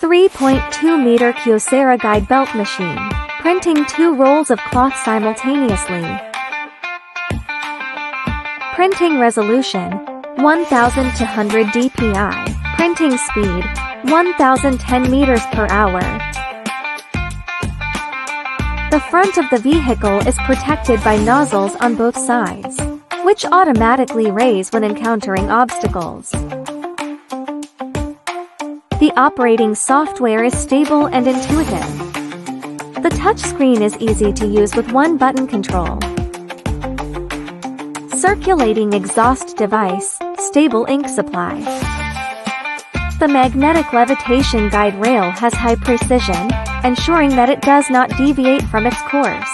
3.2-meter Kyocera guide belt machine. Printing 2 rolls of cloth simultaneously. Printing resolution 1200 dpi. Printing speed 1010 meters per hour. The front of the vehicle is protected by nozzles on both sides, which automatically raise when encountering obstacles. The operating software is stable and intuitive. The touchscreen is easy to use with one-button control. Circulating exhaust device, stable ink supply. The magnetic levitation guide rail has high precision, ensuring that it does not deviate from its course.